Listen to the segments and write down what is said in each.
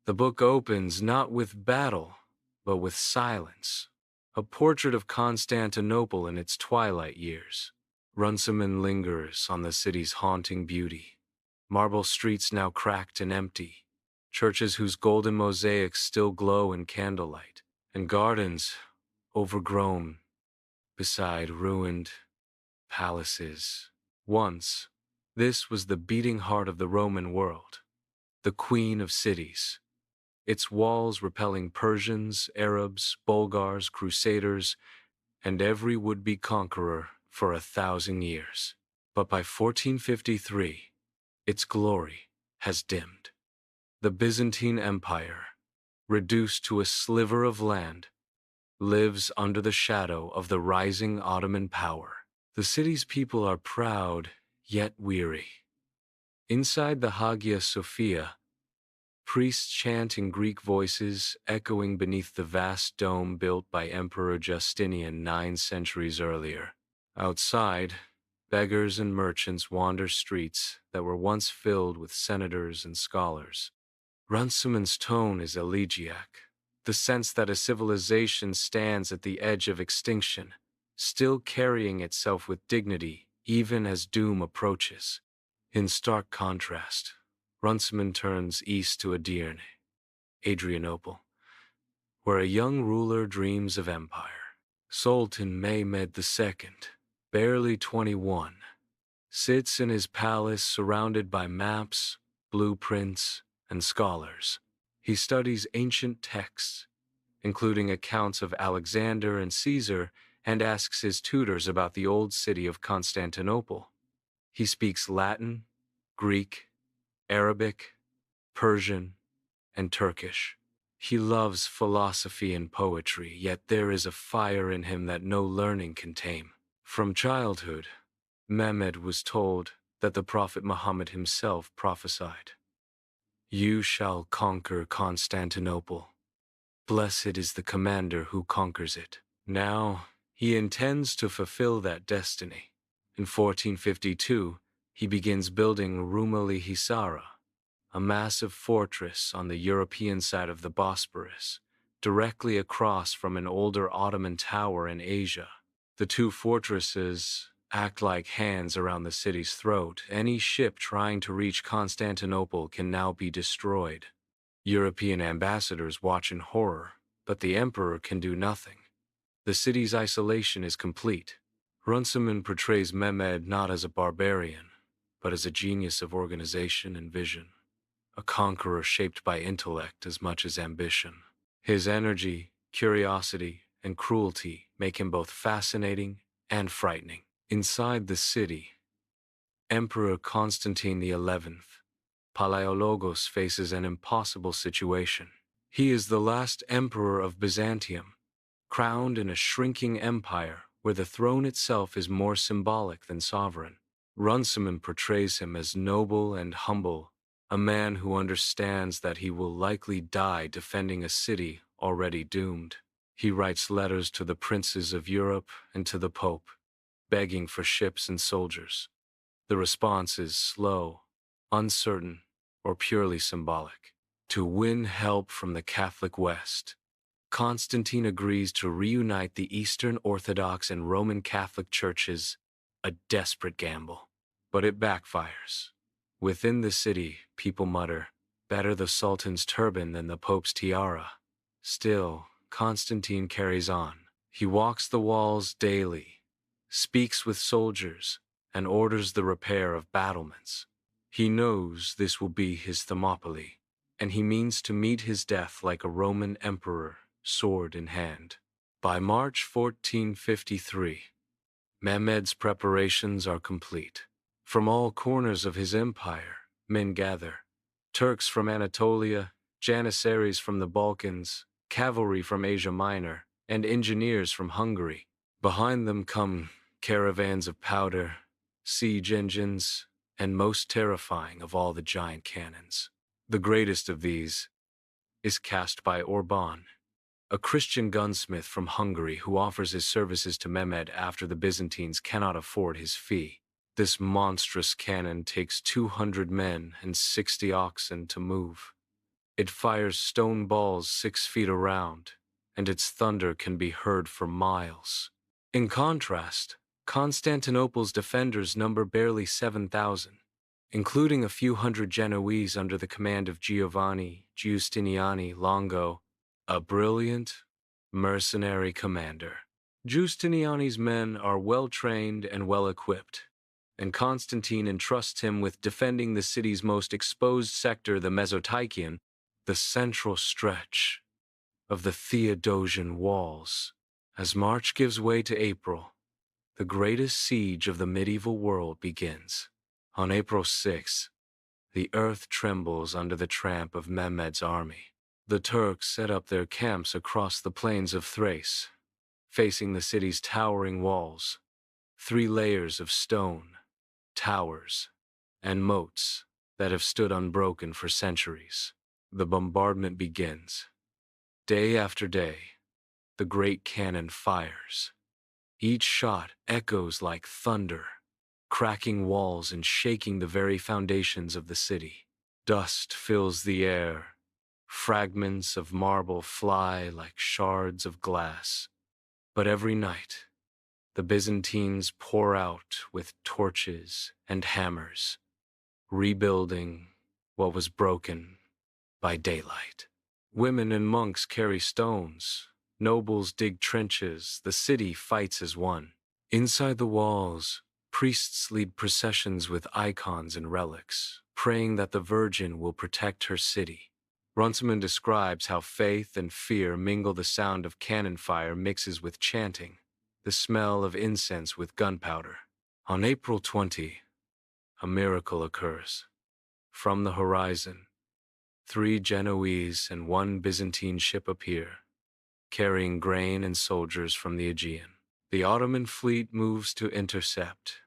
The book opens not with battle, but with silence. A portrait of Constantinople in its twilight years. Runciman lingers on the city's haunting beauty. Marble streets now cracked and empty. Churches whose golden mosaics still glow in candlelight. And gardens, overgrown, beside ruined palaces. Once, this was the beating heart of the Roman world, the queen of cities. Its walls repelling Persians, Arabs, Bulgars, Crusaders, and every would-be conqueror for 1,000 years. But by 1453, its glory has dimmed. The Byzantine Empire, reduced to a sliver of land, lives under the shadow of the rising Ottoman power. The city's people are proud, yet weary. Inside the Hagia Sophia, priests chant in Greek voices echoing beneath the vast dome built by Emperor Justinian 9 centuries earlier. Outside, beggars and merchants wander streets that were once filled with senators and scholars. Runciman's tone is elegiac, the sense that a civilization stands at the edge of extinction, still carrying itself with dignity even as doom approaches. In stark contrast, Runciman turns east to Edirne, Adrianople, where a young ruler dreams of empire. Sultan Mehmed II, barely 21, sits in his palace surrounded by maps, blueprints, and scholars. He studies ancient texts, including accounts of Alexander and Caesar, and asks his tutors about the old city of Constantinople. He speaks Latin, Greek, Arabic, Persian, and Turkish. He loves philosophy and poetry, yet there is a fire in him that no learning can tame. From childhood, Mehmed was told that the Prophet Muhammad himself prophesied, "You shall conquer Constantinople. Blessed is the commander who conquers it." Now, he intends to fulfill that destiny. In 1452, he begins building Rumeli Hisara, a massive fortress on the European side of the Bosporus, directly across from an older Ottoman tower in Asia. The two fortresses act like hands around the city's throat. Any ship trying to reach Constantinople can now be destroyed. European ambassadors watch in horror, but the emperor can do nothing. The city's isolation is complete. Runciman portrays Mehmed not as a barbarian, but as a genius of organization and vision, a conqueror shaped by intellect as much as ambition. His energy, curiosity, and cruelty make him both fascinating and frightening. Inside the city, Emperor Constantine XI, Palaiologos, faces an impossible situation. He is the last emperor of Byzantium, crowned in a shrinking empire where the throne itself is more symbolic than sovereign. Runciman portrays him as noble and humble, a man who understands that he will likely die defending a city already doomed. He writes letters to the princes of Europe and to the Pope, begging for ships and soldiers. The response is slow, uncertain, or purely symbolic. To win help from the Catholic West, Constantine agrees to reunite the Eastern Orthodox and Roman Catholic churches, a desperate gamble. But it backfires. Within the city, people mutter, "Better the Sultan's turban than the Pope's tiara." Still, Constantine carries on. He walks the walls daily, speaks with soldiers, and orders the repair of battlements. He knows this will be his Thermopylae, and he means to meet his death like a Roman emperor, sword in hand. By March 1453, Mehmed's preparations are complete. From all corners of his empire, men gather. Turks from Anatolia, Janissaries from the Balkans, cavalry from Asia Minor, and engineers from Hungary. Behind them come caravans of powder, siege engines, and most terrifying of all the giant cannons. The greatest of these is cast by Orban, a Christian gunsmith from Hungary who offers his services to Mehmed after the Byzantines cannot afford his fee. This monstrous cannon takes 200 men and 60 oxen to move. It fires stone balls 6 feet around, and its thunder can be heard for miles. In contrast, Constantinople's defenders number barely 7,000, including a few hundred Genoese under the command of Giovanni Giustiniani Longo, a brilliant, mercenary commander. Giustiniani's men are well-trained and well-equipped, and Constantine entrusts him with defending the city's most exposed sector, the Mesoteichian, the central stretch of the Theodosian walls. As March gives way to April, the greatest siege of the medieval world begins. On April 6, the earth trembles under the tramp of Mehmed's army. The Turks set up their camps across the plains of Thrace, facing the city's towering walls, 3 layers of stone, towers, and moats that have stood unbroken for centuries. The bombardment begins. Day after day, the great cannon fires. Each shot echoes like thunder, cracking walls and shaking the very foundations of the city. Dust fills the air. Fragments of marble fly like shards of glass. But every night, the Byzantines pour out with torches and hammers, rebuilding what was broken by daylight. Women and monks carry stones, nobles dig trenches, the city fights as one. Inside the walls, priests lead processions with icons and relics, praying that the Virgin will protect her city. Runciman describes how faith and fear mingle. The sound of cannon fire mixes with chanting, the smell of incense with gunpowder. On April 20, a miracle occurs. From the horizon, 3 Genoese and 1 Byzantine ship appear, carrying grain and soldiers from the Aegean. The Ottoman fleet moves to intercept,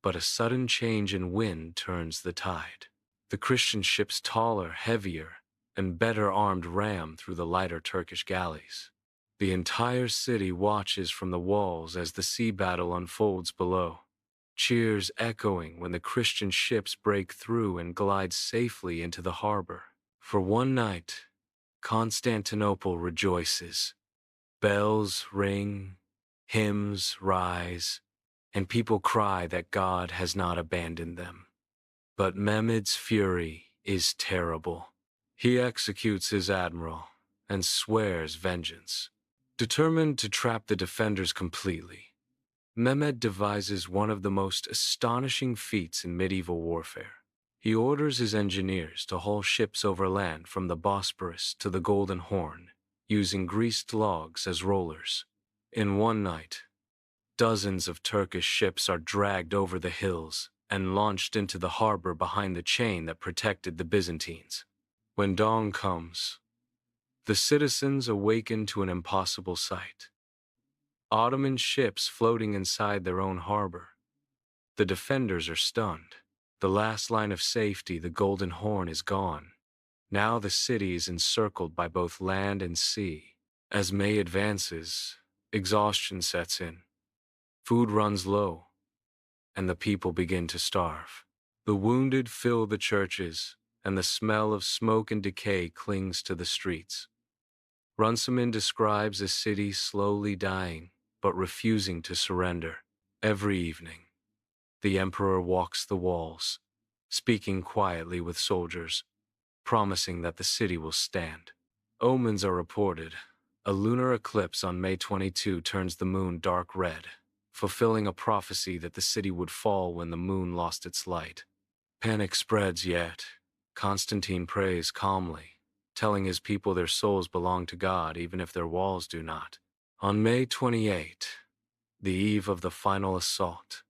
but a sudden change in wind turns the tide. The Christian ships, taller, heavier, and better armed, ram through the lighter Turkish galleys. The entire city watches from the walls as the sea battle unfolds below, cheers echoing when the Christian ships break through and glide safely into the harbor. For one night, Constantinople rejoices. Bells ring, hymns rise, and people cry that God has not abandoned them. But Mehmed's fury is terrible. He executes his admiral and swears vengeance. Determined to trap the defenders completely, Mehmed devises one of the most astonishing feats in medieval warfare. He orders his engineers to haul ships overland from the Bosporus to the Golden Horn, using greased logs as rollers. In one night, dozens of Turkish ships are dragged over the hills and launched into the harbor behind the chain that protected the Byzantines. When dawn comes, the citizens awaken to an impossible sight. Ottoman ships floating inside their own harbor. The defenders are stunned. The last line of safety, the Golden Horn, is gone. Now the city is encircled by both land and sea. As May advances, exhaustion sets in. Food runs low, and the people begin to starve. The wounded fill the churches, and the smell of smoke and decay clings to the streets. Runciman describes a city slowly dying, but refusing to surrender. Every evening, the emperor walks the walls, speaking quietly with soldiers, promising that the city will stand. Omens are reported. A lunar eclipse on May 22 turns the moon dark red, fulfilling a prophecy that the city would fall when the moon lost its light. Panic spreads, yet Constantine prays calmly, telling his people their souls belong to God even if their walls do not. On May 28, the eve of the final assault,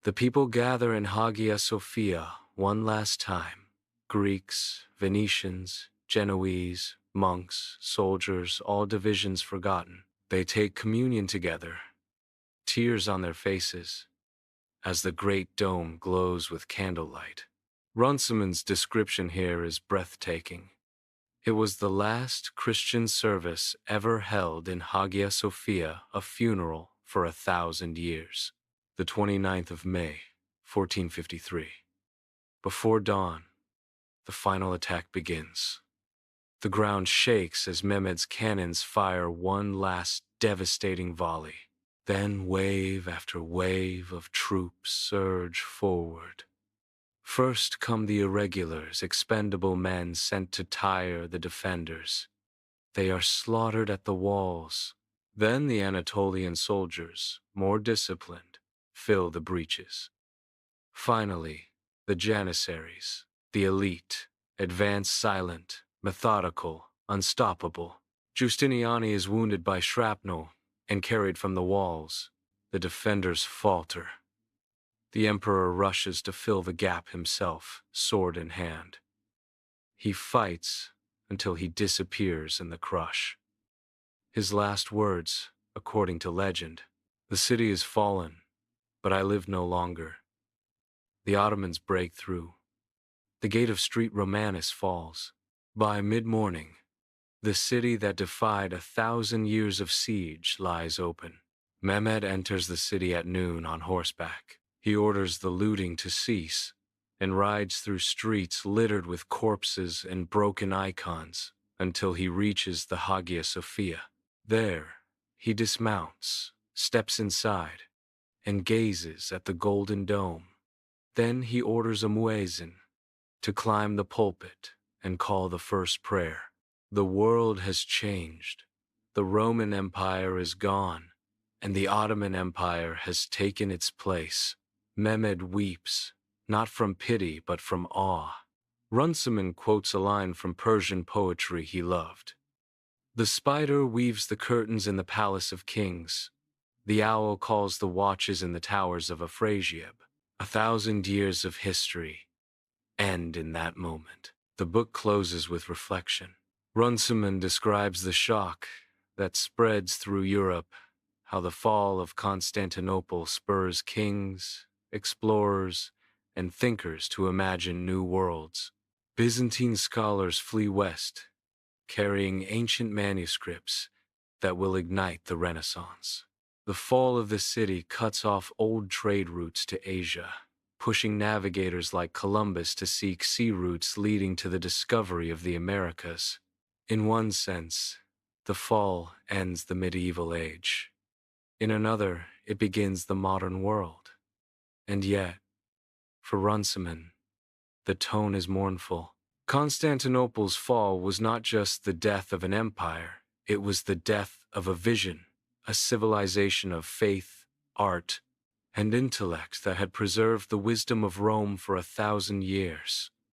the people gather in Hagia Sophia one last time. Greeks, Venetians, Genoese, monks, soldiers, all divisions forgotten. They take communion together, tears on their faces, as the great dome glows with candlelight. Runciman's description here is breathtaking. It was the last Christian service ever held in Hagia Sophia, a funeral for 1,000 years. The 29th of May, 1453. Before dawn, the final attack begins. The ground shakes as Mehmed's cannons fire one last devastating volley. Then wave after wave of troops surge forward. First come the irregulars, expendable men sent to tire the defenders. They are slaughtered at the walls. Then the Anatolian soldiers, more disciplined, fill the breaches. Finally, the Janissaries, the elite, advance silent, methodical, unstoppable. Giustiniani is wounded by shrapnel and carried from the walls. The defenders falter. The emperor rushes to fill the gap himself, sword in hand. He fights until he disappears in the crush. His last words, according to legend, "The city is fallen, but I live no longer." The Ottomans break through. The gate of Street Romanus falls. By mid-morning, the city that defied 1,000 years of siege lies open. Mehmed enters the city at noon on horseback. He orders the looting to cease and rides through streets littered with corpses and broken icons until he reaches the Hagia Sophia. There, he dismounts, steps inside, and gazes at the golden dome. Then he orders a muezzin to climb the pulpit and call the first prayer. The world has changed. The Roman Empire is gone, and the Ottoman Empire has taken its place. Mehmed weeps, not from pity but from awe. Runciman quotes a line from Persian poetry he loved. "The spider weaves the curtains in the palace of kings. The owl calls the watches in the towers of Afrasiab. 1,000 years of history end in that moment." The book closes with reflection. Runciman describes the shock that spreads through Europe, how the fall of Constantinople spurs kings, explorers, and thinkers to imagine new worlds. Byzantine scholars flee west, carrying ancient manuscripts that will ignite the Renaissance. The fall of the city cuts off old trade routes to Asia, pushing navigators like Columbus to seek sea routes leading to the discovery of the Americas. In one sense, the fall ends the medieval age. In another, it begins the modern world. And yet, for Runciman, the tone is mournful. Constantinople's fall was not just the death of an empire, it was the death of a vision, a civilization of faith, art, and intellect that had preserved the wisdom of Rome for 1,000 years.